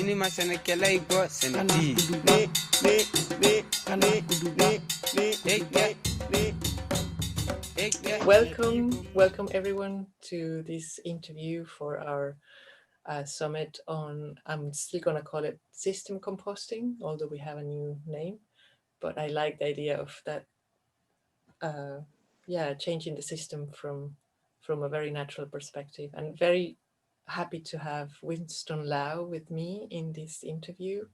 Welcome everyone to this interview for our summit on, I'm still going to call it system composting, although we have a new name, but I like the idea of that, changing the system from a very natural perspective. And very happy to have Winston Lau with me in this interview.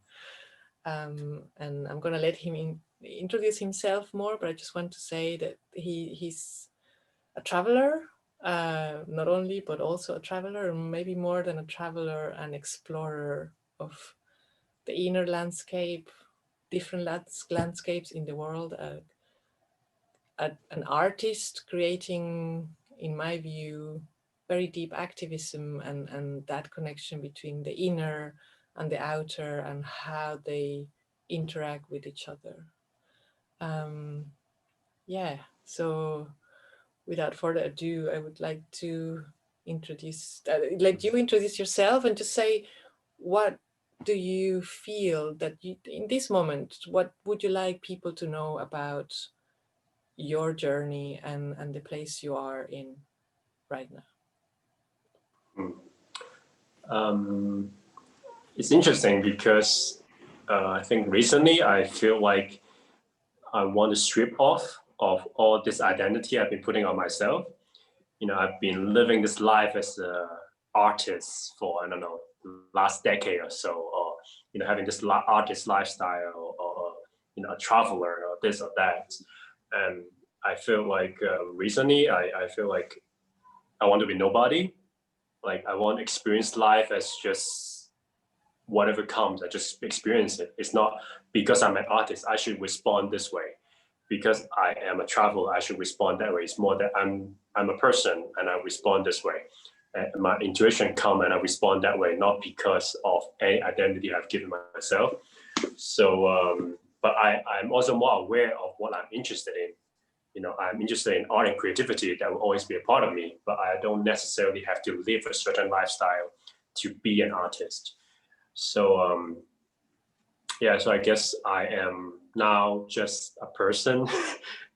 And I'm going to let him introduce himself more, but I just want to say that he's a traveler, not only, but also a traveler, and maybe more than a traveler, an explorer of the inner landscape, different landscapes in the world, an artist creating, in my view, very deep activism and that connection between the inner and the outer and how they interact with each other. So without further ado, I would like to let you introduce yourself and just say, what do you feel that you, in this moment, what would you like people to know about your journey and the place you are in right now? It's interesting because I think recently I feel like I want to strip off of all this identity I've been putting on myself. You know, I've been living this life as an artist for, I don't know, last decade or so, or, you know, having this artist lifestyle, or, you know, a traveler or this or that. And I feel like recently I feel like I want to be nobody. Like I want to experience life as just whatever comes, I just experience it. It's not because I'm an artist, I should respond this way. Because I am a traveler, I should respond that way. It's more that I'm a person and I respond this way. And my intuition comes and I respond that way, not because of any identity I've given myself. So, but I'm also more aware of what I'm interested in. You know, I'm interested in art and creativity. That will always be a part of me, but I don't necessarily have to live a certain lifestyle to be an artist. So, so I guess I am now just a person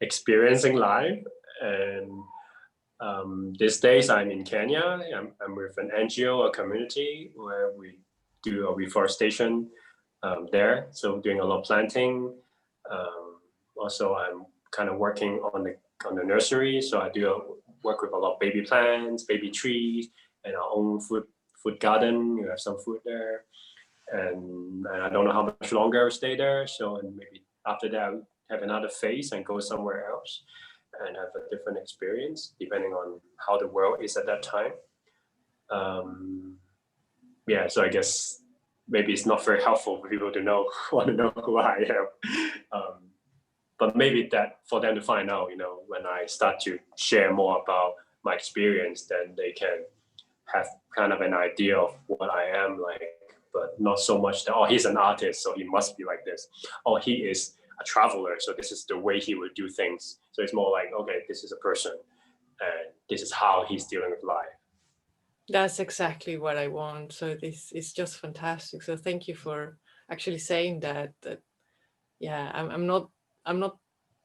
experiencing life. And these days I'm in Kenya. I'm with an NGO, a community where we do a reforestation there. So doing a lot of planting. Also, I'm kind of working on the nursery. So I do work with a lot of baby plants, baby trees, and our own food garden. You have some food there. And I don't know how much longer I'll stay there. So, and maybe after that, I'll have another phase and go somewhere else and have a different experience depending on how the world is at that time. So I guess maybe it's not very helpful for people to want to know who I am. But maybe that for them to find out, you know, when I start to share more about my experience, then they can have kind of an idea of what I am like. But not so much that, oh, he's an artist, so he must be like this. Or he is a traveler, so this is the way he would do things. So it's more like, okay, this is a person, and this is how he's dealing with life. That's exactly what I want. So this is just fantastic. So thank you for actually saying that. I'm not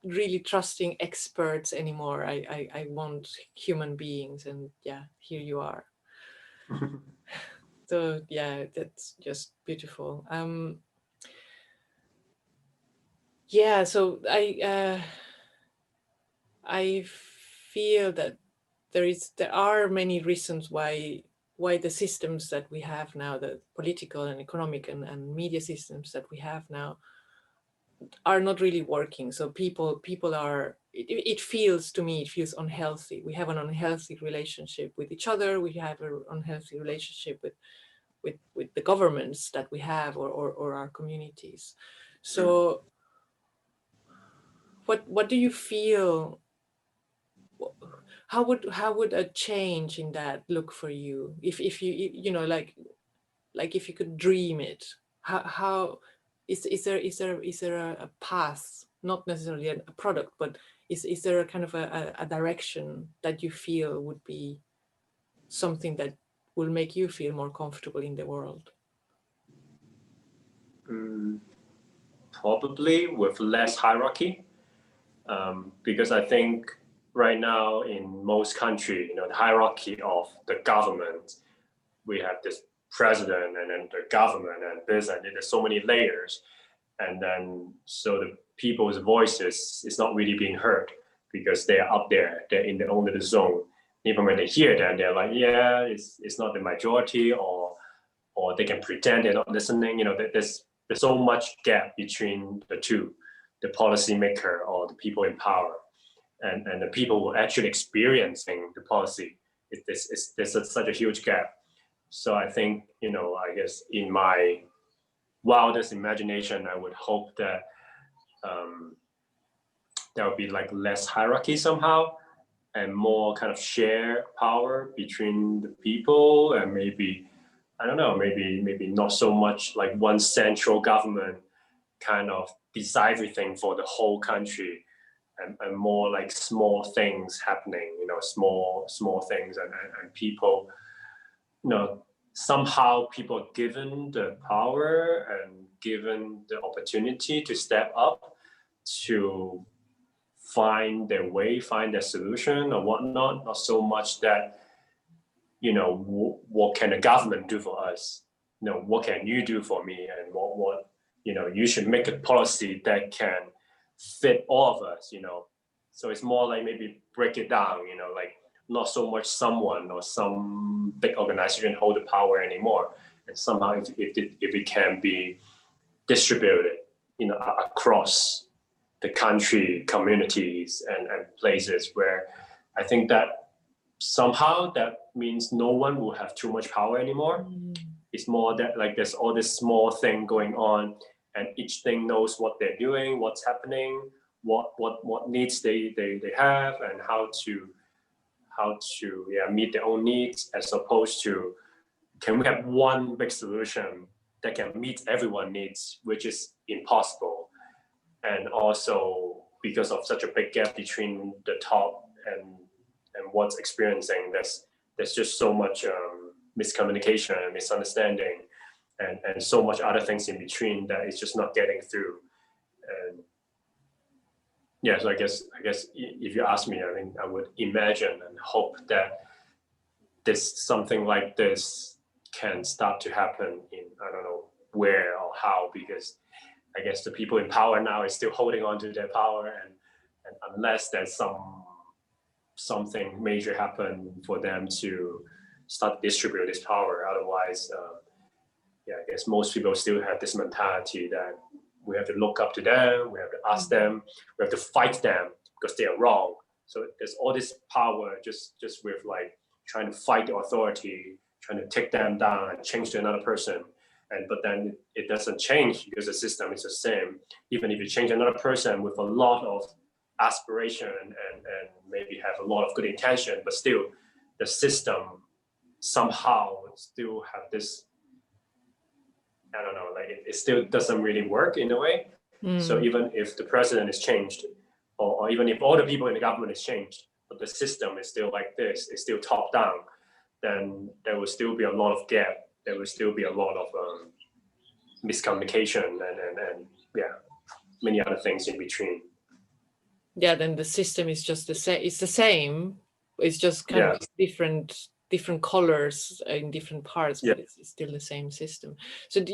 really trusting experts anymore. I want human beings, and here you are. So that's just beautiful. So I feel that there are many reasons why the systems that we have now, the political and economic and media systems that we have now, are not really working. So people are, it feels unhealthy. We have an unhealthy relationship with each other. We have an unhealthy relationship with the governments that we have or our communities. So what do you feel? How would a change in that look for you? If you know, like if you could dream it, how is there a path, not necessarily a product, but is there a kind of a direction that you feel would be something that will make you feel more comfortable in the world? Probably with less hierarchy, because I think right now in most countries, the hierarchy of the government, we have this president and then the government and this, and there's so many layers, and then so the people's voices is not really being heard because they're up there, they're in their own little zone. Even when they hear them, they're like, yeah, it's not the majority, or they can pretend they're not listening. There's so much gap between the two, the policymaker or the people in power, and the people who are actually experiencing the policy. There's such a huge gap. So I think, I guess in my wildest imagination, I would hope that there would be like less hierarchy somehow, and more kind of share power between the people, and maybe, I don't know, maybe not so much like one central government kind of decide everything for the whole country, and more like small things happening, small things, and people, somehow people are given the power and given the opportunity to step up to find their way, find their solution or whatnot. Not so much that, what can the government do for us? What can you do for me? And what you should make a policy that can fit all of us. So it's more like maybe break it down. Like not so much someone or some big organization hold the power anymore, and somehow if it can be distributed, across the country, communities, and places, where I think that somehow that means no one will have too much power anymore. It's more that like there's all this small thing going on, and each thing knows what they're doing, what's happening, what needs they have, and how to meet their own needs, as opposed to, can we have one big solution that can meet everyone's needs, which is impossible. And also because of such a big gap between the top and what's experiencing, there's just so much miscommunication and misunderstanding, and so much other things in between that it's just not getting through. And yeah, so I guess if you ask me, I think I would imagine and hope that something like this can start to happen in, I don't know where or how, because I guess the people in power now is still holding on to their power, and unless there's something major happen for them to start to distribute this power, otherwise, I guess most people still have this mentality that we have to look up to them, we have to ask them, we have to fight them because they are wrong. So there's all this power just with like trying to fight the authority, trying to take them down and change to another person. But then it doesn't change because the system is the same. Even if you change another person with a lot of aspiration and maybe have a lot of good intention, but still the system somehow still have this, I don't know, like it still doesn't really work in a way. So even if the president is changed, or even if all the people in the government is changed, but the system is still like this, it's still top down, then there will still be a lot of gap. There will still be a lot of miscommunication and many other things in between. Yeah, then the system is just the same. It's the same. It's just kind of different colors in different parts, but it's still the same system. So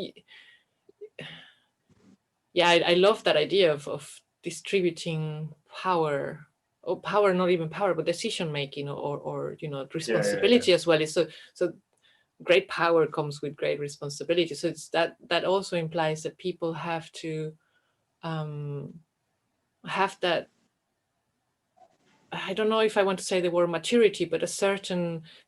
I love that idea of distributing power, or power, not even power, but decision making, or responsibility as well. So great power comes with great responsibility. So it's that also implies that people have to have that, I don't know if I want to say the word maturity, but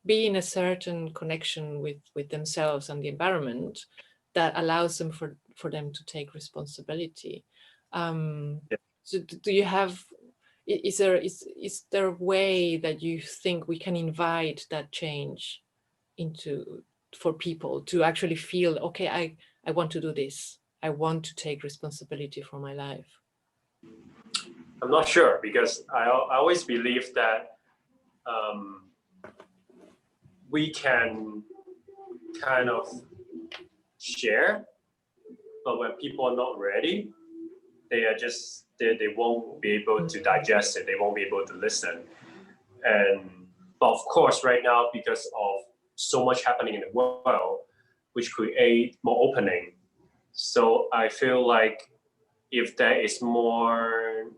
be in a certain connection with themselves and the environment that allows them for them to take responsibility. So do you have, is there a way that you think we can invite that change for people to actually feel, okay, I want to do this. I want to take responsibility for my life? I'm not sure, because I always believe that we can kind of share but when people are not ready, they are just they won't be able to digest it. They won't be able to listen. But of course, right now, because of so much happening in the world, which create more opening. So I feel like if there is more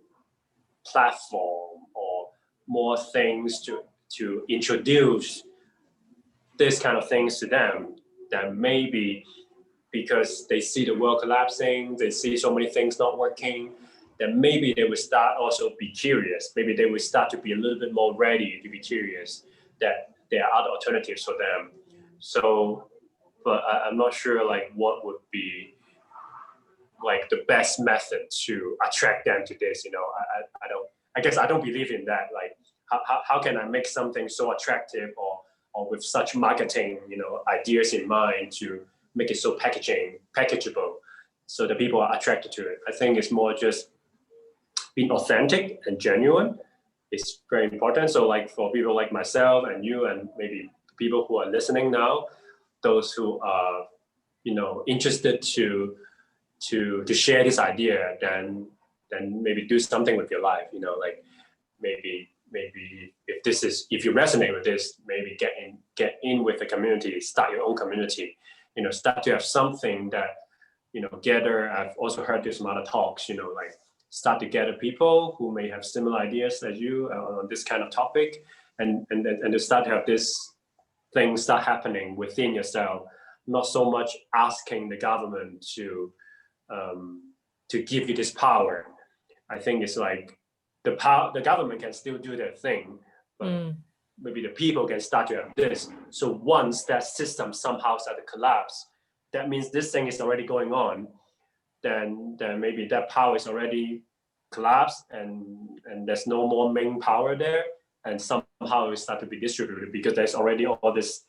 platform or more things to introduce this kind of things to them, then maybe because they see the world collapsing, they see so many things not working, then maybe they will start also be curious. Maybe they will start to be a little bit more ready to be curious that there are other alternatives for them. So, but I'm not sure like what would be like the best method to attract them to this. I don't. I guess I don't believe in that. Like, how can I make something so attractive or with such marketing, ideas in mind to make it so packageable, so that people are attracted to it. I think it's more just being authentic and genuine is very important. So like for people like myself and you and maybe people who are listening now, those who are, interested to share this idea, then maybe do something with your life, like maybe if you resonate with this, maybe get in with the community, start your own community, start to have something that, gather. I've also heard this from other talks, like start to gather people who may have similar ideas as you on this kind of topic, and to start to have this thing start happening within yourself, not so much asking the government to give you this power. I think it's like the government can still do their thing, but maybe the people can start to have this. So once that system somehow start to collapse, that means this thing is already going on. Then maybe that power is already collapsed, and there's no more main power there, and somehow it start to be distributed because there's already all these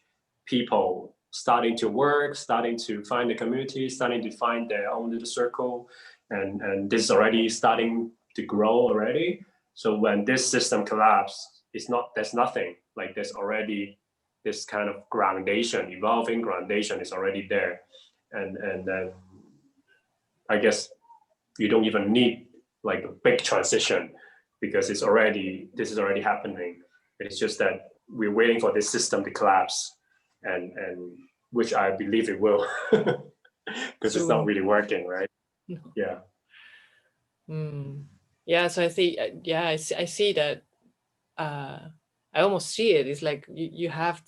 people starting to work, starting to find the community, starting to find their own little circle, and this is already starting to grow already. So when this system collapses, there's nothing. Like there's already this kind of evolving groundation is already there, and then I guess you don't even need like a big transition because this is already happening. It's just that we're waiting for this system to collapse, and which I believe it will, because it's not really working, right? No. Yeah. Yeah. So I see. I see that. I almost see it. It's like you have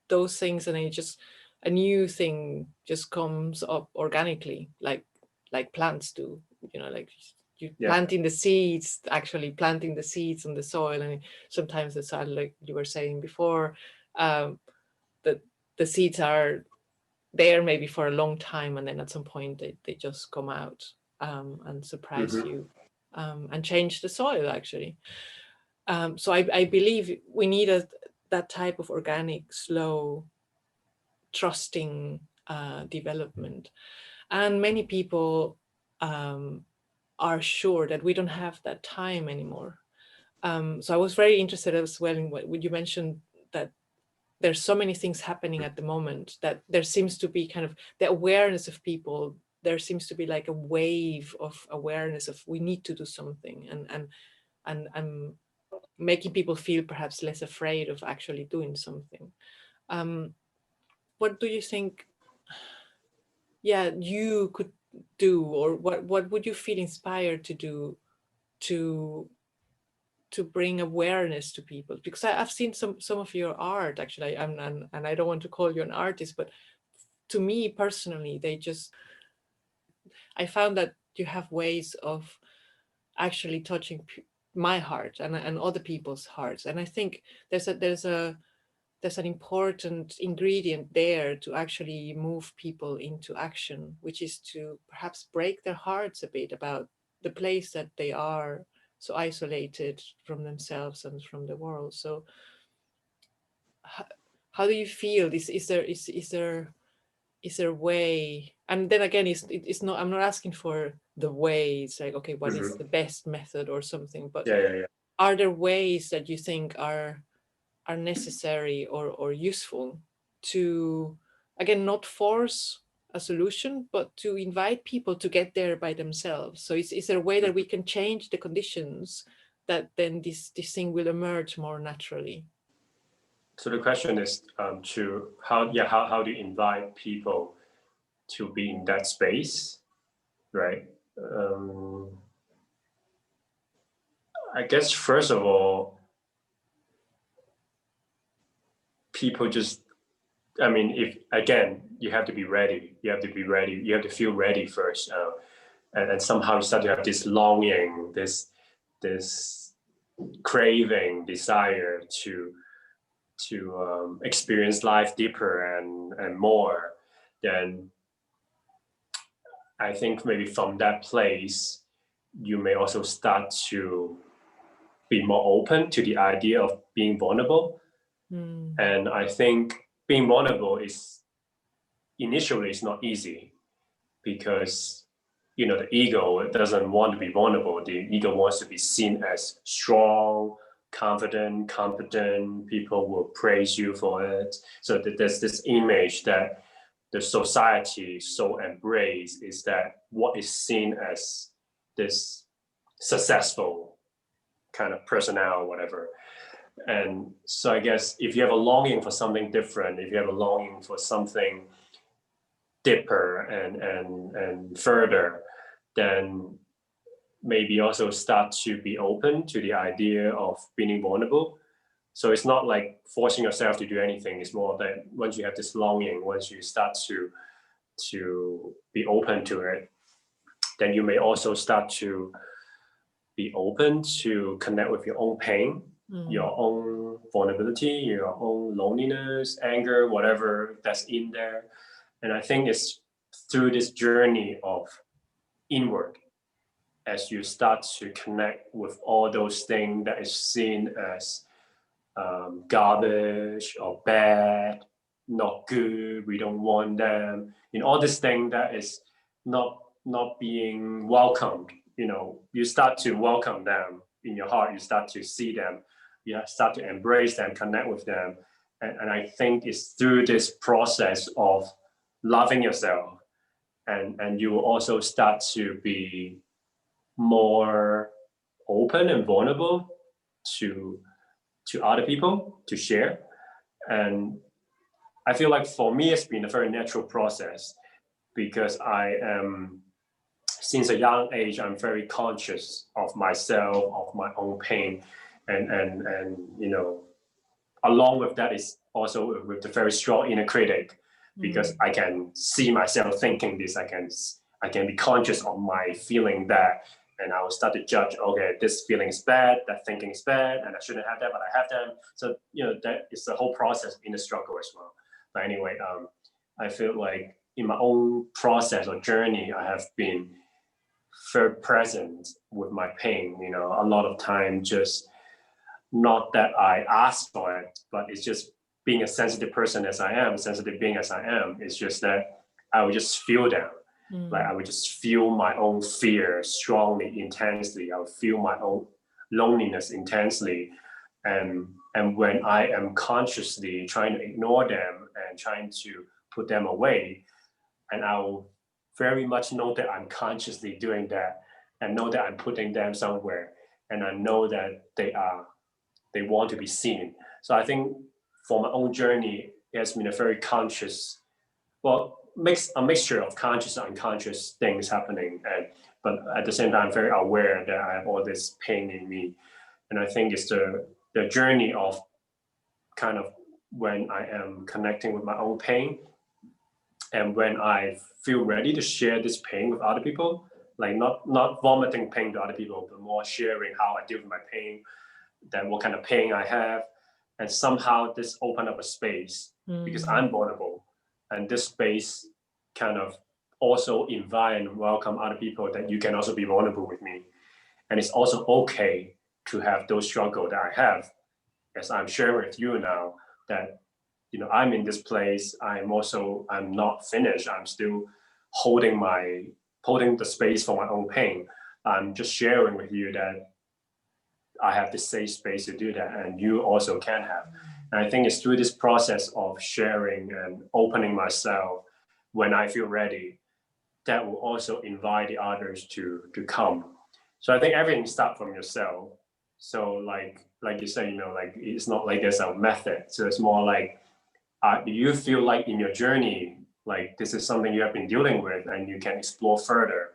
those things, and then just a new thing just comes up organically, like plants do. Like you planting the seeds, actually planting the seeds on the soil, and sometimes the soil, like you were saying before, the seeds are there maybe for a long time, and then at some point they just come out and surprise you and change the soil actually. So I believe we need that type of organic, slow, trusting development. And many people are sure that we don't have that time anymore. So I was very interested as well in what you mentioned, that there's so many things happening at the moment that there seems to be kind of the awareness of people. There seems to be like a wave of awareness of we need to do something, and making people feel perhaps less afraid of actually doing something. What do you think? Yeah, you could do, or what would you feel inspired to do to bring awareness to people? Because I've seen some of your art actually, and I don't want to call you an artist, but to me personally, I found that you have ways of actually touching my heart and other people's hearts, and I think there's an important ingredient there to actually move people into action, which is to perhaps break their hearts a bit about the place that they are, so isolated from themselves and from the world. So how do you feel? Is there a way? And then again, it's not, I'm not asking for the way. It's like, okay, what is the best method or something, but are there ways that you think are necessary or useful to, again, not force a solution, but to invite people to get there by themselves. So is there a way that we can change the conditions that then this thing will emerge more naturally? So the question is to how do you invite people to be in that space, right? I guess first of all, people just, I mean, if again, you have to be ready. You have to be ready. You have to feel ready first, and somehow you start to have this longing, this craving, desire to experience life deeper and more. Then I think maybe from that place, you may also start to be more open to the idea of being vulnerable. And I think being vulnerable is initially it's not easy because the ego doesn't want to be vulnerable. The ego wants to be seen as strong, confident, competent. People will praise you for it. So there's this image that the society so embrace is that what is seen as this successful kind of personnel or whatever. And so I guess if you have a longing for something different, if you have a longing for something deeper and further, then maybe also start to be open to the idea of being vulnerable. So it's not like forcing yourself to do anything. It's more that once you have this longing, once you start to be open to it, then you may also start to be open to connect with your own pain, your own vulnerability, your own loneliness, anger, whatever that's in there. And I think it's through this journey of inward, as you start to connect with all those things that is seen as garbage or bad, not good, we don't want them, all this thing that is not being welcomed, you start to welcome them in your heart, you start to see them, you start to embrace them, connect with them. And I think it's through this process of loving yourself, and you will also start to be more open and vulnerable to other people to share. And I feel like for me it's been a very natural process because I am, since a young age, I'm very conscious of myself, of my own pain, and along with that is also with the very strong inner critic, because I can see myself thinking this, I can be conscious of my feeling that, and I will start to judge, okay, this feeling is bad, that thinking is bad, and I shouldn't have that, but I have them. So, that is the whole process in the struggle as well. But anyway, I feel like in my own process or journey, I have been very present with my pain, a lot of time, just not that I asked for it, but it's just being a sensitive person as I am, sensitive being as I am. It's just that I would just feel them. Like I would just feel my own fear strongly, intensely. I would feel my own loneliness intensely. And when I am consciously trying to ignore them and trying to put them away, and I will very much know that I'm consciously doing that and know that I'm putting them somewhere. And I know that they want to be seen. So I think for my own journey, it has been a very conscious, a mixture of conscious and unconscious things happening. But at the same time, I'm very aware that I have all this pain in me. And I think it's the journey of kind of when I am connecting with my own pain and when I feel ready to share this pain with other people, like not vomiting pain to other people, but more sharing how I deal with my pain, then what kind of pain I have. And somehow this opened up a space because I'm vulnerable. And this space kind of also invite and welcome other people that you can also be vulnerable with me. And it's also okay to have those struggles that I have, as I'm sharing with you now, that I'm in this place. I'm not finished. I'm still holding the space for my own pain. I'm just sharing with you that I have the safe space to do that, and you also can have. And I think it's through this process of sharing and opening myself when I feel ready, that will also invite the others to come. So I think everything starts from yourself. So like you said, like it's not like there's a method. So it's more like, do you feel like in your journey, like this is something you have been dealing with and you can explore further?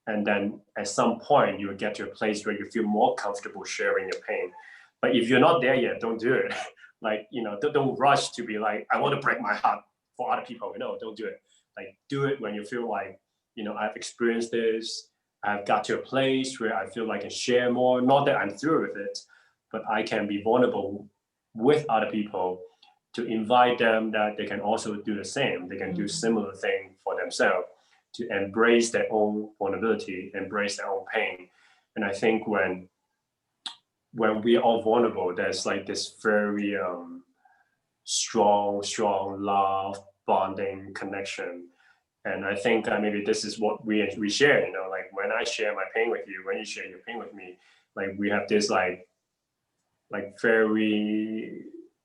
And then at some point you'll get to a place where you feel more comfortable sharing your pain. But if you're not there yet, don't do it. Like, don't rush to be like, I want to break my heart for other people. No, don't do it. Like, do it when you feel like, I've experienced this. I've got to a place where I feel like I can share more. Not that I'm through with it, but I can be vulnerable with other people to invite them that they can also do the same. They can do similar thing for themselves, to embrace their own vulnerability, embrace their own pain. And I think when we are all vulnerable, there's like this very strong love, bonding, connection. And I think maybe this is what we share, like when I share my pain with you, when you share your pain with me, like we have this like very,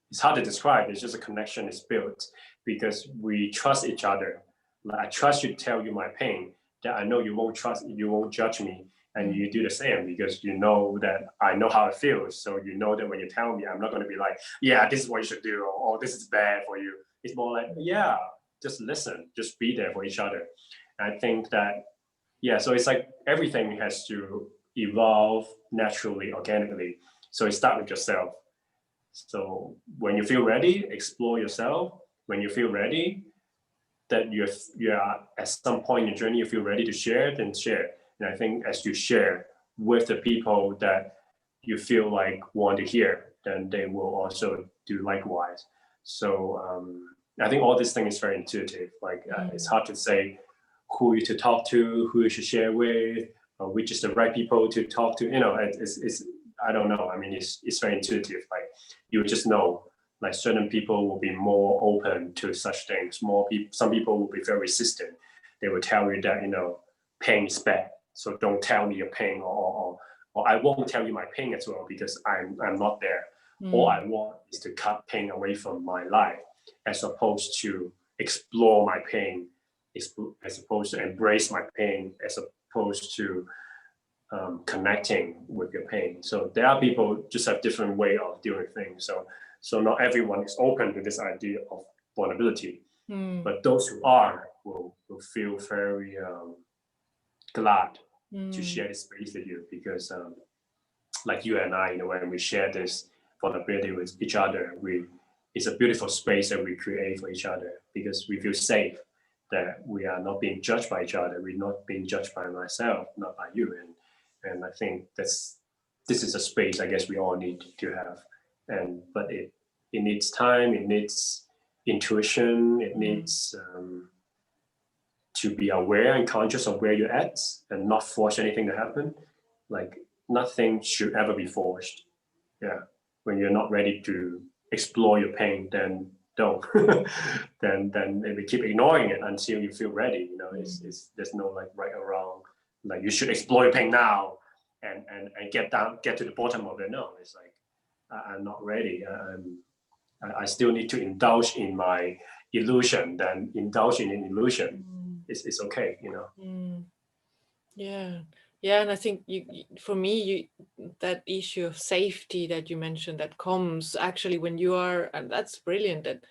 it's hard to describe. It's just a connection is built because we trust each other. Like I trust you to tell you my pain, that I know you won't judge me, and you do the same because you know that I know how it feels. So you know that when you tell me, I'm not going to be like, yeah, this is what you should do, or this is bad for you. It's more like, yeah, just listen, just be there for each other. And I think that, yeah, so it's like everything has to evolve naturally, organically. So it starts with yourself. So when you feel ready, explore yourself. When you feel ready, that you are at some point in your journey, you feel ready to share, then share. And I think as you share with the people that you feel like want to hear, then they will also do likewise. So I think all this thing is very intuitive. Like it's hard to say who you to talk to, who you should share with, which is the right people to talk to. It's I don't know. I mean, it's very intuitive. Like you just know, like certain people will be more open to such things. Some people will be very resistant. They will tell you that pain is bad, so don't tell me your pain, or I won't tell you my pain as well because I'm not there. All I want is to cut pain away from my life, as opposed to explore my pain, as opposed to embrace my pain, as opposed to connecting with your pain. So there are people just have different way of doing things. So not everyone is open to this idea of vulnerability, but those who are will feel very glad to share this space with you because like you and I, when we share this vulnerability with each other, it's a beautiful space that we create for each other because we feel safe that we are not being judged by each other. We're not being judged by myself, not by you. And I think this is a space I guess we all need to have. But it needs time, it needs intuition, it needs to be aware and conscious of where you're at and not force anything to happen. Like nothing should ever be forced. Yeah. When you're not ready to explore your pain, then don't. then maybe keep ignoring it until you feel ready. It's there's no like right or wrong. Like you should explore your pain now and get to the bottom of it. No, it's like I'm not ready. I still need to indulge in my illusion. Then indulge in an illusion. It's okay. Yeah. Yeah, and I think for me, that issue of safety that you mentioned, that comes actually when you are, and that's brilliant, that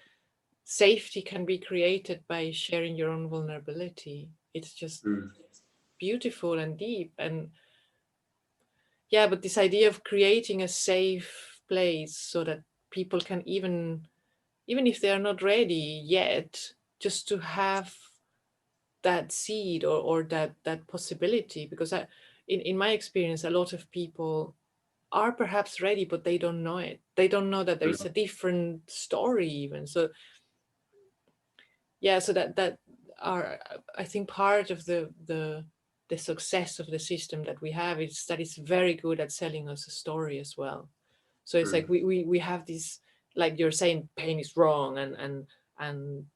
safety can be created by sharing your own vulnerability. It's just beautiful and deep. And yeah, but this idea of creating a safe place so that people can even if they are not ready yet, just to have that seed or that possibility, because in my experience, a lot of people are perhaps ready, but they don't know it. They don't know that there is a different story even. So yeah, so that are, I think, part of the success of the system that we have is that it's very good at selling us a story as well. So it's like we have this, like you're saying, pain is wrong and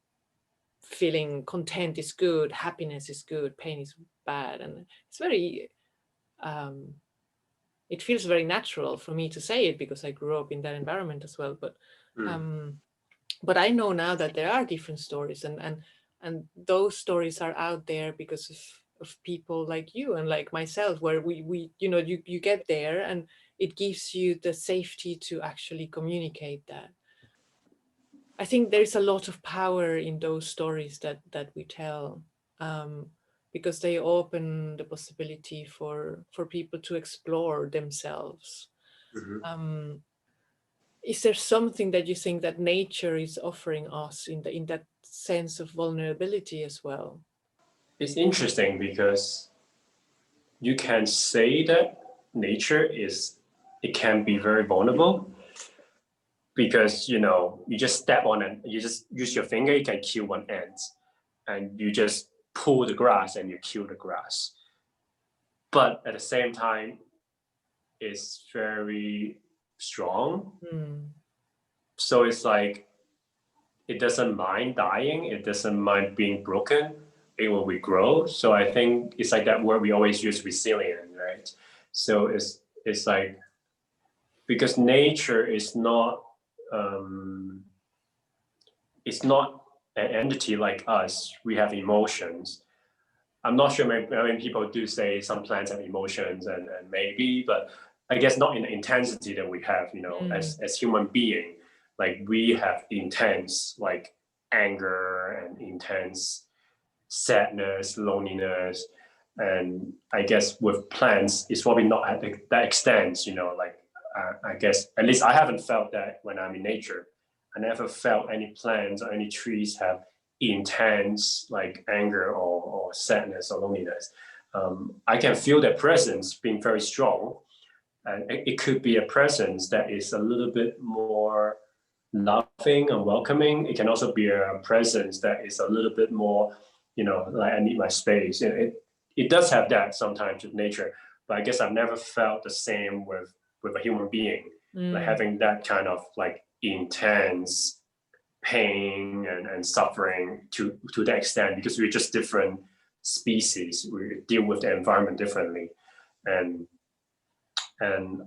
feeling content is good, happiness is good, pain is bad. And it's very, it feels very natural for me to say it because I grew up in that environment as well. But I know now that there are different stories, and And those stories are out there because of people like you and like myself, where we you know, you get there and it gives you the safety to actually communicate that. I think there's a lot of power in those stories that we tell, because they open the possibility for people to explore themselves. Mhm. Um, is there something that you think that nature is offering us in that sense of vulnerability as well? It's interesting because you can say that nature is, it can be very vulnerable because, you know, you just step on it, you just use your finger, you can kill one ant, and you just pull the grass and you kill the grass. But at the same time, it's very strong. Mm, So it's like it doesn't mind dying, it doesn't mind being broken, it will regrow. So I think it's like that word we always use, resilient, right? So it's like, because nature is not um, it's not an entity like us. We have emotions. I'm not sure. I mean, people do say some plants have emotions, and maybe, but I guess not in the intensity that we have. You know, mm, as human being, like we have intense like anger and intense sadness, loneliness, and I guess with plants, it's probably not at that extent. You know, like I guess at least I haven't felt that when I'm in nature. I never felt any plants or any trees have intense like anger or sadness or loneliness. I can feel their presence being very strong, and it could be a presence that is a little bit more loving and welcoming. It can also be a presence that is a little bit more, you know, like I need my space. It does have that sometimes with nature, but I guess I've never felt the same with a human being, like mm, having that kind of like intense pain and suffering to that extent, because we're just different species. We deal with the environment differently, and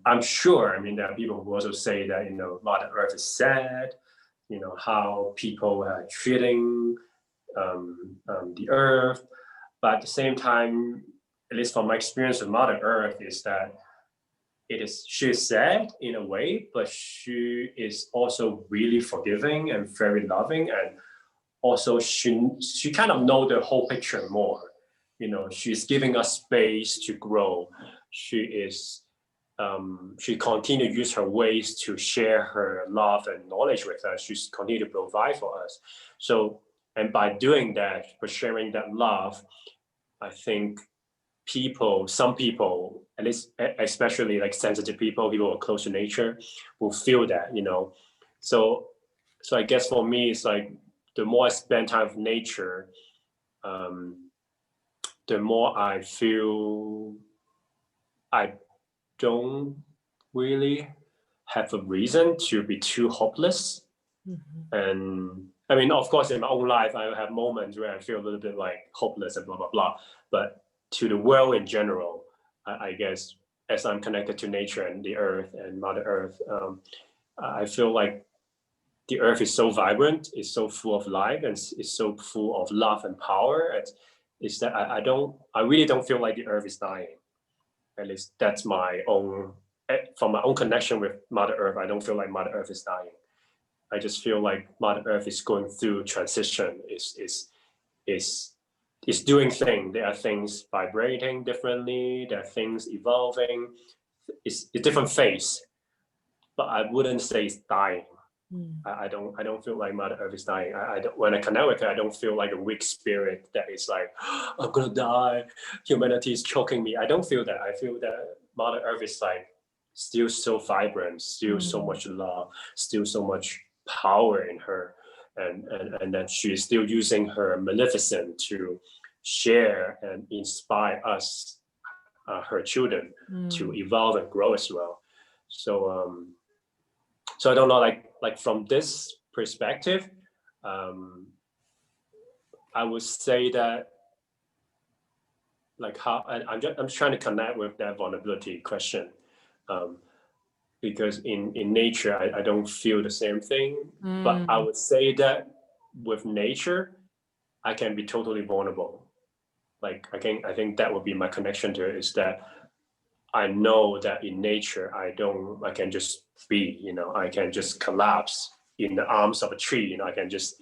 I'm sure, I mean, there are people who also say that, you know, Mother Earth is sad, you know, how people are treating the Earth. But at the same time, at least from my experience with Mother Earth, is that she's sad in a way, but she is also really forgiving and very loving, and also she kind of know the whole picture more. You know, she's giving us space to grow. She is she continue to use her ways to share her love and knowledge with us. She's continue to provide for us. So, and by doing that, for sharing that love, I think some people, at least especially like sensitive people who are close to nature, will feel that, you know. So, so I guess for me, it's like the more I spend time with nature, um, the more I feel I don't really have a reason to be too hopeless. mhm, And I mean, of course, in my own life, I have moments where I feel a little bit like hopeless and blah, blah, blah. But to the world in general, I guess as I'm connected to nature and the earth and Mother Earth, I feel like the earth is so vibrant, it's so full of life, and it's so full of love and power. It's that I really don't feel like the earth is dying. At least that's my own, from my own connection with Mother Earth. I don't feel like Mother Earth is dying. I just feel like Mother Earth is going through transition. Is is doing things. There are things vibrating differently. There are things evolving. It's a different phase, but I wouldn't say it's dying. mm, I don't feel like Mother Earth is dying. I don't, when I connect with her, I don't feel like a weak spirit that is like, I'm gonna die. Humanity is choking me. I don't feel that. I feel that Mother Earth is like still so vibrant, still so mm, much love, still so much power in her, and that she is still using her maleficent to share and inspire us, her children, to mm, evolve and grow as well. So so I don't know, like from this perspective, um, I would say that like how I'm just trying to connect with that vulnerability question, um, because in nature I don't feel the same thing, but I mm, would say that with nature I can be totally vulnerable. Like I think that would be my connection to it, is that I know that in nature I can just be, I can just collapse in the arms of a tree. I can just,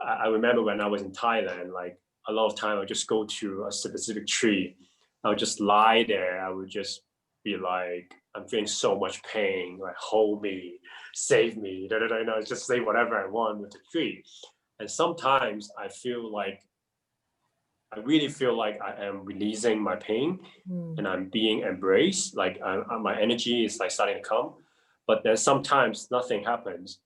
I remember when I was in Thailand, like a lot of time I would just go to a specific tree. I would just lie there. I would just be like, I'm feeling so much pain, like hold me, save me, just say whatever I want with the tree. And sometimes I really feel like I am releasing my pain and I'm being embraced. Like my energy is like starting to come, but then sometimes nothing happens.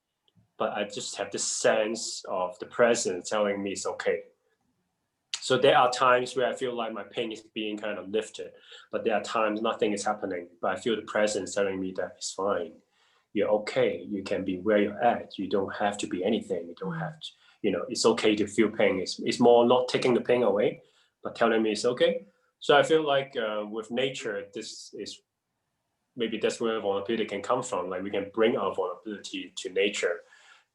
But I just have this sense of the presence telling me it's okay. So there are times where I feel like my pain is being kind of lifted, but there are times nothing is happening. But I feel the presence telling me that it's fine. You're okay. You can be where you're at. You don't have to be anything. You don't have to, it's okay to feel pain. It's more not taking the pain away, but telling me it's okay. So I feel like with nature, this is maybe that's where vulnerability can come from. Like we can bring our vulnerability to nature,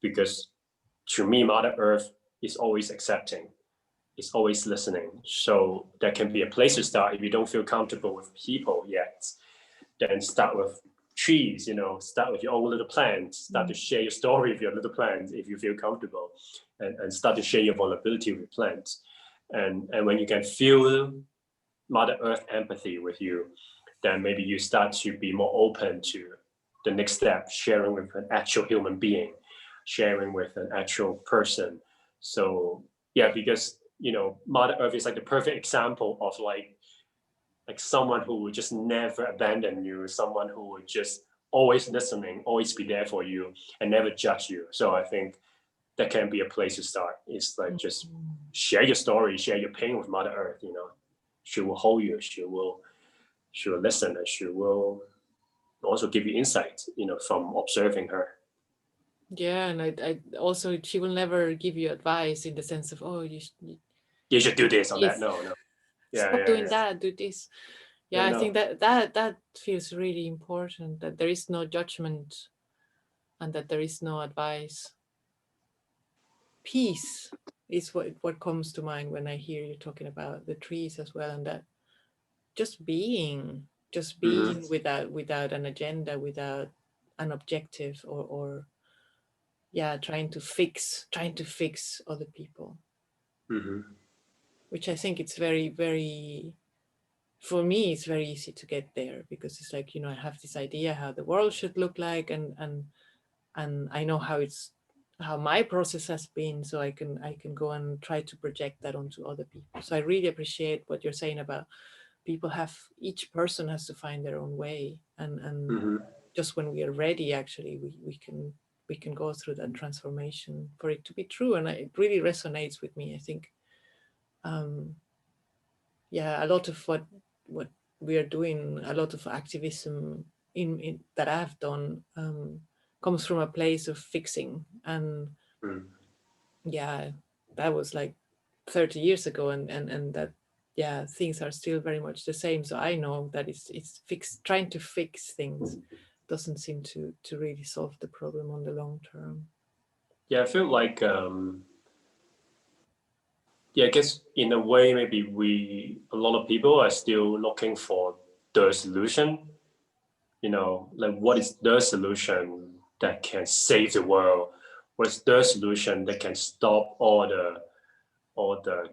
because to me, Mother Earth is always accepting. It's always listening. So that can be a place to start. If you don't feel comfortable with people yet, then start with trees, start with your own little plants, start to share your story with your little plants if you feel comfortable, and start to share your vulnerability with plants. And when you can feel Mother Earth empathy with you, then maybe you start to be more open to the next step, sharing with an actual human being, sharing with an actual person. So yeah, because Mother Earth is like the perfect example of like someone who would just never abandon you, someone who would just always listening, always be there for you, and never judge you. So I think that can be a place to start. It's like just share your story, share your pain with Mother Earth. She will hold you. She will listen, and she will also give you insight. From observing her. Yeah, and I also, she will never give you advice in the sense of, oh, You should do this or that. yes, No. Yeah, stop doing that, do this. Yeah, I no. think that feels really important, that there is no judgment and that there is no advice. Peace is what comes to mind when I hear you talking about the trees as well, and that just being without an agenda, without an objective, or yeah, trying to fix other people. Which I think it's very, very, for me it's very easy to get there, because it's like, I have this idea how the world should look like, and I know how my process has been, so I can go and try to project that onto other people. So I really appreciate what you're saying about each person has to find their own way, and just when we are ready, actually we can go through that transformation for it to be true. And it really resonates with me. I think yeah, a lot of what we are doing, a lot of activism in that I've done comes from a place of fixing. And yeah, that was like 30 years ago, and that, yeah, things are still very much the same. So I know that it's trying to fix things doesn't seem to really solve the problem on the long term. Yeah, I feel like I guess in a way maybe a lot of people are still looking for the solution. Like what is the solution that can save the world? What's the solution that can stop all the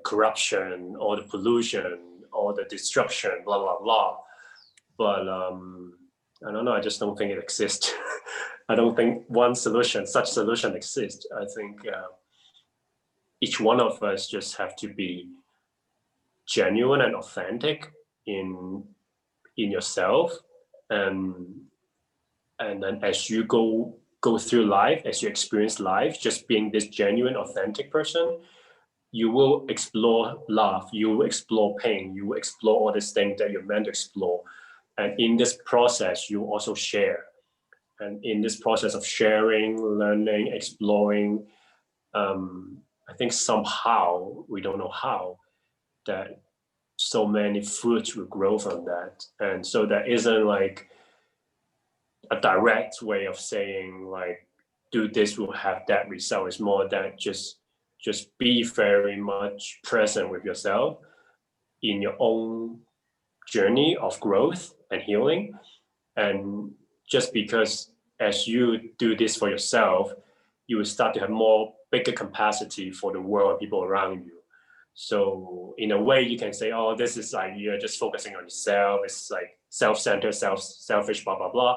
corruption, all the pollution, all the destruction, blah blah blah. But I don't know. I just don't think it exists. I don't think such solution exists. I think each one of us just have to be genuine and authentic in yourself, and then as you go through life, as you experience life, just being this genuine, authentic person, you will explore love, you will explore pain, you will explore all these things that you're meant to explore. And in this process, you also share. And in this process of sharing, learning, exploring, I think somehow, we don't know how, that so many fruits will grow from that. And so there isn't like a direct way of saying like, do this will have that result. It's more that just just be very much present with yourself in your own journey of growth and healing. And just because as you do this for yourself, you will start to have more bigger capacity for the world and people around you. So in a way, you can say, oh, this is like you're just focusing on yourself. It's like self-centered, selfish, blah, blah, blah.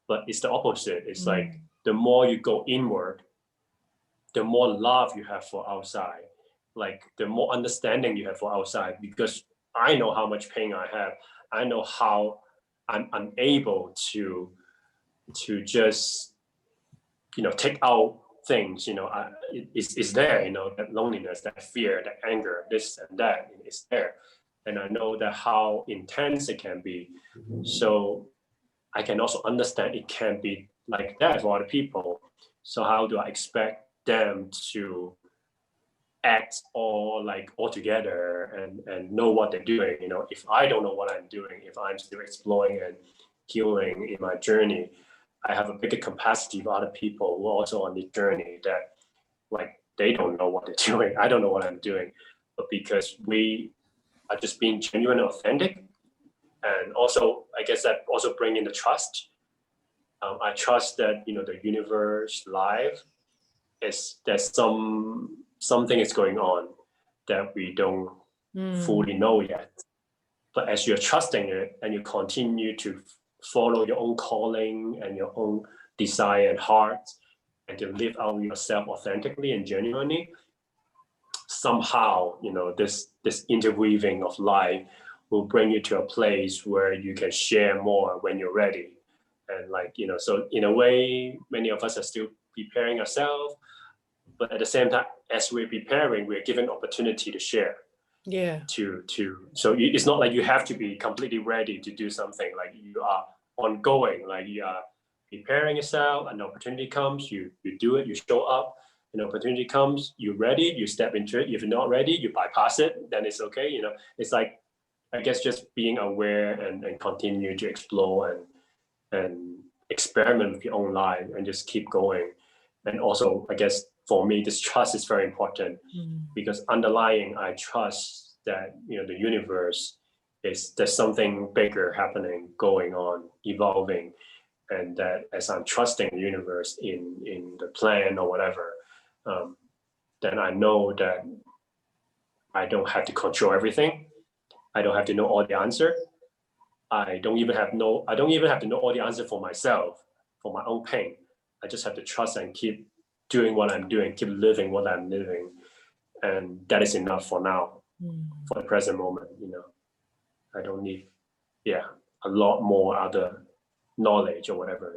But it's the opposite. It's like the more you go inward, the more love you have for outside, like the more understanding you have for outside, because I know how much pain I have. I know how I'm unable to just, take out things, it's there, that loneliness, that fear, that anger, this and that is there. And I know that how intense it can be. So I can also understand it can be like that for other people. So how do I expect them to act all together and know what they're doing? If I don't know what I'm doing, if I'm still exploring and healing in my journey, I have a bigger capacity for other people who are also on the journey that they don't know what they're doing. I don't know what I'm doing, but because we are just being genuine and authentic, and also I guess that also bring in the trust. I trust that the universe, life, there's something is going on that we don't fully know yet. But as you're trusting it and you continue to follow your own calling and your own desire and heart, and to live out yourself authentically and genuinely, somehow this interweaving of life will bring you to a place where you can share more when you're ready. And so in a way, many of us are still preparing ourselves, but at the same time, as we're preparing, we're given opportunity to share. Yeah. So it's not like you have to be completely ready to do something. Like you are ongoing, like you are preparing yourself. An opportunity comes, you do it, you show up. An opportunity comes, you're ready, you step into it. If you're not ready, you bypass it, then it's okay. It's like, I guess, just being aware and continue to explore and experiment with your own life and just keep going. And also, I guess for me, this trust is very important, because underlying, I trust that the universe there's something bigger happening, going on, evolving, and that as I'm trusting the universe in the plan or whatever, then I know that I don't have to control everything. I don't have to know all the answer. I don't even have to know all the answer for myself, for my own pain. I just have to trust and keep doing what I'm doing, keep living what I'm living. And that is enough for now, for the present moment. I don't need, a lot more other knowledge or whatever,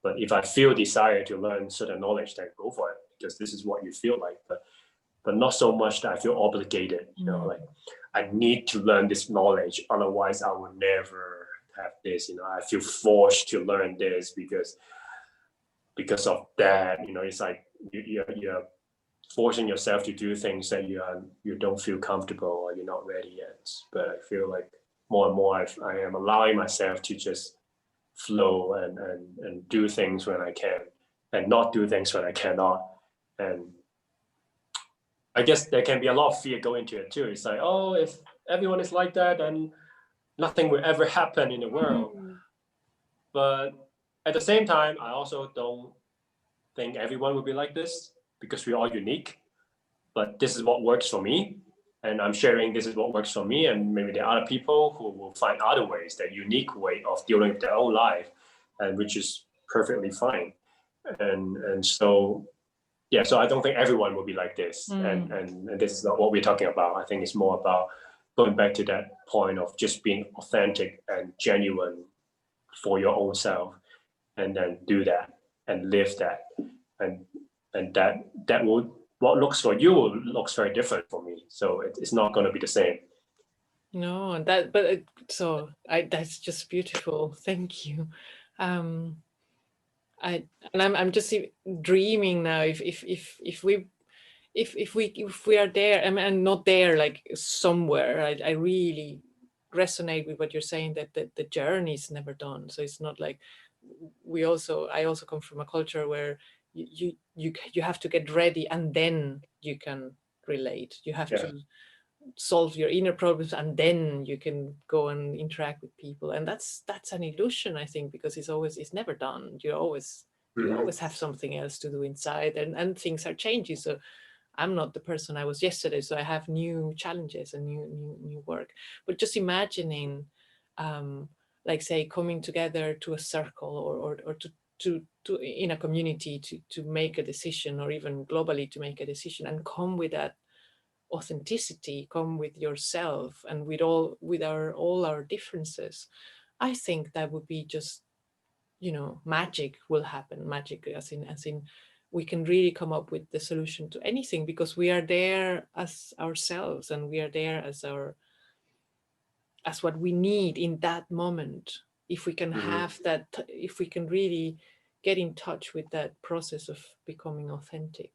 But if I feel desire to learn certain knowledge, then go for it, because this is what you feel like. But not so much that I feel obligated, like I need to learn this knowledge, otherwise I will never have this. I feel forced to learn this because of that. It's like you're forcing yourself to do things that you don't feel comfortable or you're not ready yet. But I feel like more and more I am allowing myself to just flow and do things when I can, and not do things when I cannot. And I guess there can be a lot of fear going into it too. It's like, oh, if everyone is like that, then nothing will ever happen in the world. But at the same time, I also don't think everyone will be like this, because we're all unique. But this is what works for me, and I'm sharing this is what works for me. And maybe there are other people who will find other ways, that unique way of dealing with their own life, and which is perfectly fine. And so, so I don't think everyone will be like this. And this is not what we're talking about. I think it's more about going back to that point of just being authentic and genuine for your own self, and then do that and live that. And that would, what looks for you looks very different for me. So it's not going to be the same. No, that's just beautiful. Thank you. I'm just dreaming now, if we are there, and not there, like somewhere. I really resonate with what you're saying, that the journey is never done. So it's not like I also come from a culture where you have to get ready, and then you can relate. You have to solve your inner problems, and then you can go and interact with people. And that's an illusion, I think, because it's never done. You always have something else to do inside, and things are changing. So I'm not the person I was yesterday, so I have new challenges and new work. But just imagining, like say, coming together to a circle, or to in a community to make a decision, or even globally to make a decision, and come with that authenticity, come with yourself, and with all our differences. I think that would be just, magic will happen. Magic as in we can really come up with the solution to anything, because we are there as ourselves, and we are there as what we need in that moment. If we can have that, if we can really get in touch with that process of becoming authentic.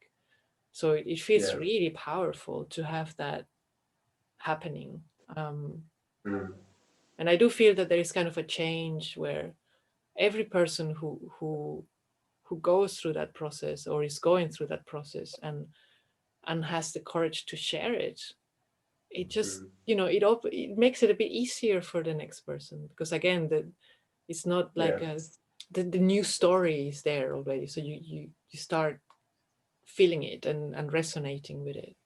So it feels really powerful to have that happening. And I do feel that there is kind of a change where every person who goes through that process, or is going through that process, and has the courage to share it, it just it makes it a bit easier for the next person, because again, it's not like the new story is there already, so you start feeling it and resonating with it.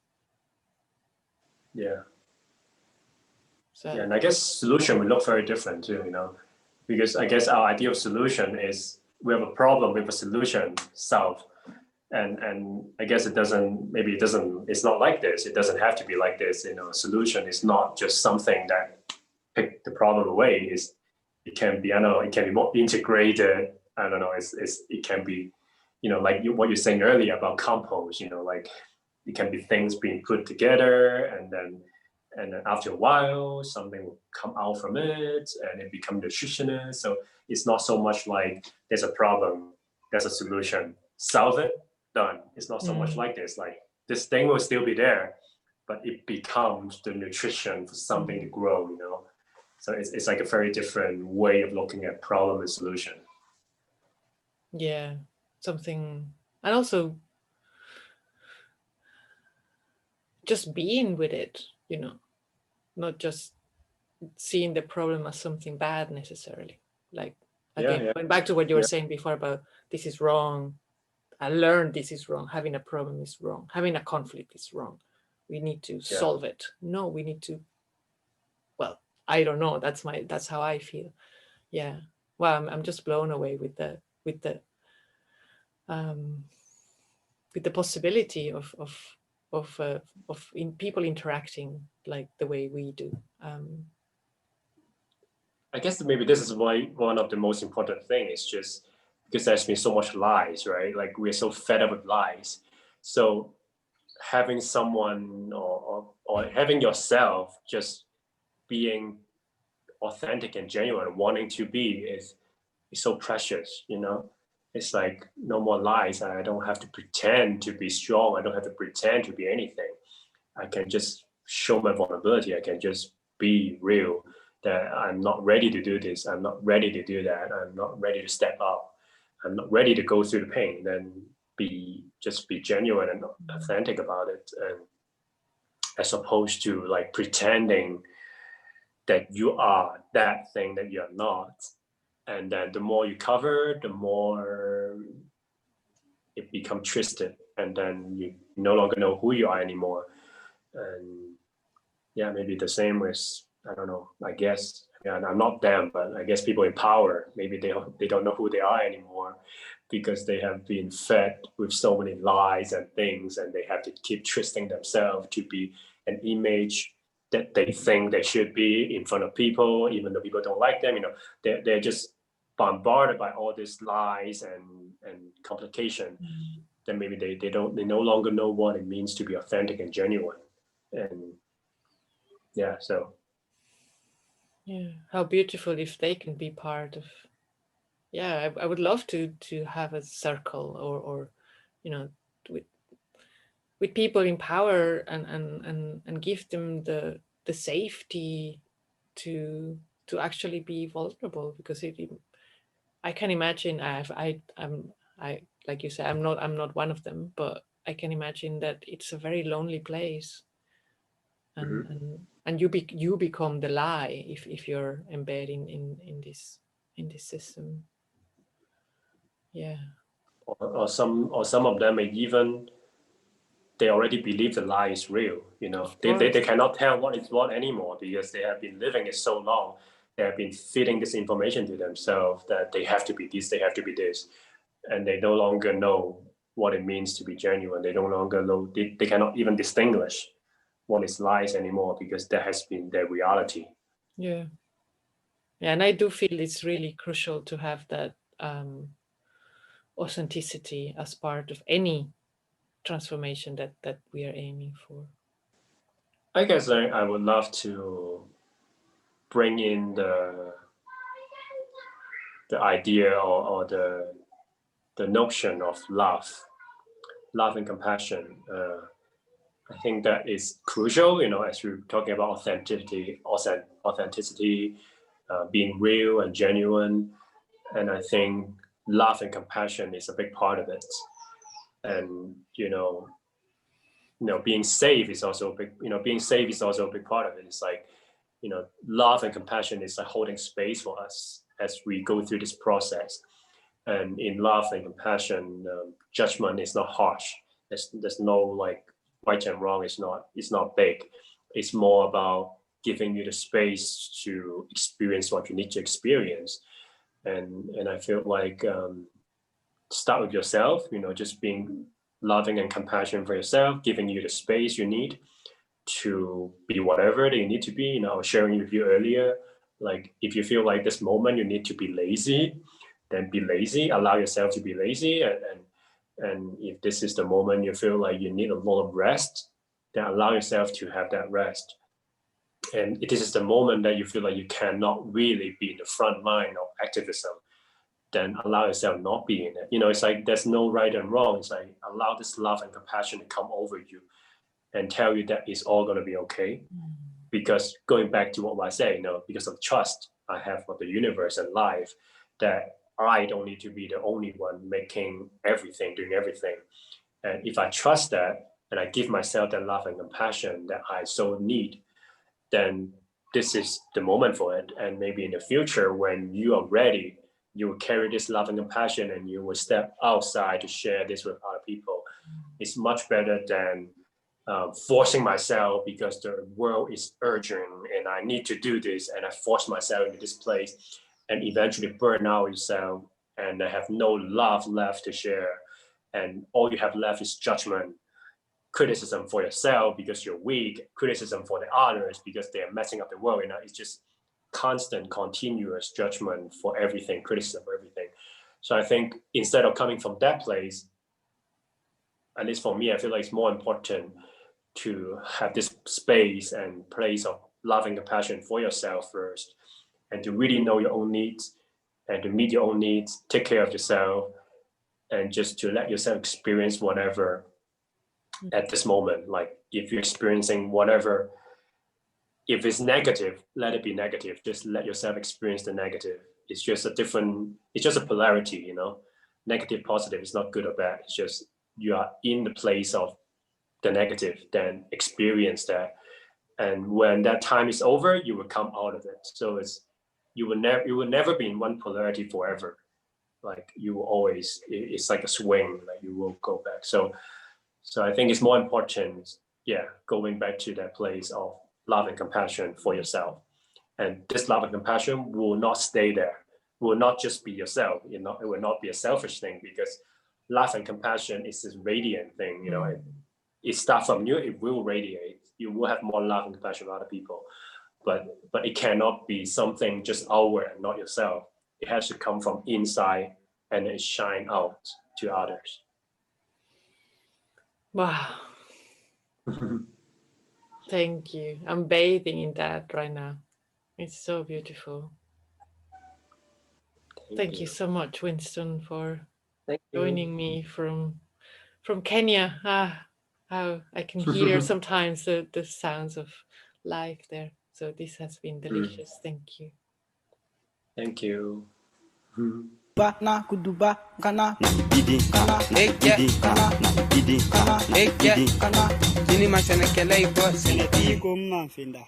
So and I guess solution will look very different too, because I guess our idea of solution is we have a problem with a solution solved. And I guess it's not like this. It doesn't have to be like this. A solution is not just something that pick the problem away. It can be, I don't know, it can be more integrated. I don't know, it can be, like what you're saying earlier about compost, like it can be things being put together, and then after a while something will come out from it and it becomes nutritious. So it's not so much like there's a problem, there's a solution, solve it, done. It's not so much like this. Like this thing will still be there, but it becomes the nutrition for something to grow, So it's like a very different way of looking at problem and solution. Yeah, something, and also just being with it, not just seeing the problem as something bad necessarily. Like, again, going back to what you were saying before about this is wrong. I learned this is wrong. Having a problem is wrong. Having a conflict is wrong. We need to solve it. No, we need to, well, I don't know. That's how I feel. Yeah. Well, I'm just blown away with the possibility of people interacting like the way we do. I guess maybe this is why one of the most important things is just because there's been so much lies, right? Like we're so fed up with lies. So having someone or having yourself just being authentic and genuine, wanting to be is so precious, It's like no more lies. I don't have to pretend to be strong. I don't have to pretend to be anything. I can just show my vulnerability. I can just be real, that I'm not ready to do this. I'm not ready to do that. I'm not ready to step up. I'm not ready to go through the pain. Then be genuine and authentic about it. And as opposed to like pretending that you are that thing that you're not. And then the more you cover, the more it becomes twisted. And then you no longer know who you are anymore. And yeah, maybe the same with, I don't know, I guess, I'm not them, but I guess people in power, maybe they don't know who they are anymore because they have been fed with so many lies and things, and they have to keep twisting themselves to be an image that they think they should be in front of people, even though people don't like them. They're just bombarded by all these lies and complication. Then maybe they no longer know what it means to be authentic and genuine. And yeah, so yeah, how beautiful if they can be part of. Yeah, I would love to have a circle, or with people in power, and give them the safety to actually be vulnerable, because I can imagine like you say, I'm not one of them, but I can imagine that it's a very lonely place, and you become the lie if you're embedding in this system. Yeah. Or some of them may even, they already believe the lie is real. They cannot tell what is what anymore, because they have been living it so long. They have been feeding this information to themselves that they have to be this, they have to be this, and they no longer know what it means to be genuine. They no longer know, they cannot even distinguish what is lies anymore, because that has been their reality. Yeah. And I do feel it's really crucial to have that authenticity as part of any transformation that we are aiming for. I guess I would love to bring in the idea, or the notion of love and compassion. I think that is crucial, as we're talking about authenticity, being real and genuine. And I think love and compassion is a big part of it. And, being safe is also a big, being safe is also a big part of it. It's like, love and compassion is like holding space for us as we go through this process. And in love and compassion, judgment is not harsh. There's no like right and wrong. It's not big. It's more about giving you the space to experience what you need to experience. And I feel like start with yourself. Just being loving and compassionate for yourself, giving you the space you need to be whatever that you need to be. I was sharing with you earlier, like if you feel like this moment you need to be lazy, then be lazy. Allow yourself to be lazy, and if this is the moment you feel like you need a lot of rest, then allow yourself to have that rest. And if this is the moment that you feel like you cannot really be in the front line of activism, then allow yourself not be in it. It's like there's no right and wrong. It's like allow this love and compassion to come over you and tell you that it's all going to be okay. Because going back to what I say, because of trust I have for the universe and life, that I don't need to be the only one making everything, doing everything. And if I trust that, and I give myself that love and compassion that I so need, then this is the moment for it. And maybe in the future, when you are ready, you will carry this love and compassion, and you will step outside to share this with other people. It's much better than forcing myself because the world is urgent and I need to do this, and I force myself into this place and eventually burn out yourself and have no love left to share. And all you have left is judgment, criticism for yourself because you're weak, criticism for the others because they're messing up the world. It's just constant, continuous judgment for everything, criticism for everything. So I think instead of coming from that place, at least for me, I feel like it's more important to have this space and place of love and compassion for yourself first, and to really know your own needs and to meet your own needs, take care of yourself, and just to let yourself experience whatever at this moment. Like if you're experiencing whatever, if it's negative, let it be negative. Just let yourself experience the negative. It's just a polarity, negative, positive. It's not good or bad. It's just you are in the place of the negative, then experience that. And when that time is over, you will come out of it. So you will never be in one polarity forever. Like you will always, it's like a swing, like you will go back. So I think it's more important, going back to that place of love and compassion for yourself. And this love and compassion will not stay there. It will not just be yourself. It will not be a selfish thing, because love and compassion is this radiant thing. It starts from you. It will radiate. You will have more love and compassion for other people, but it cannot be something just outward and not yourself. It has to come from inside and it shine out to others. Wow. Thank you. I'm bathing in that right now. It's so beautiful. Thank you so much, Winston, for joining me from Kenya. How I can hear sometimes the sounds of life there. So this has been delicious. Thank you. Thank you. kuduba na kuduba kana bidi kana kana bidi kana kana ini masana kelai boss ni ko man finda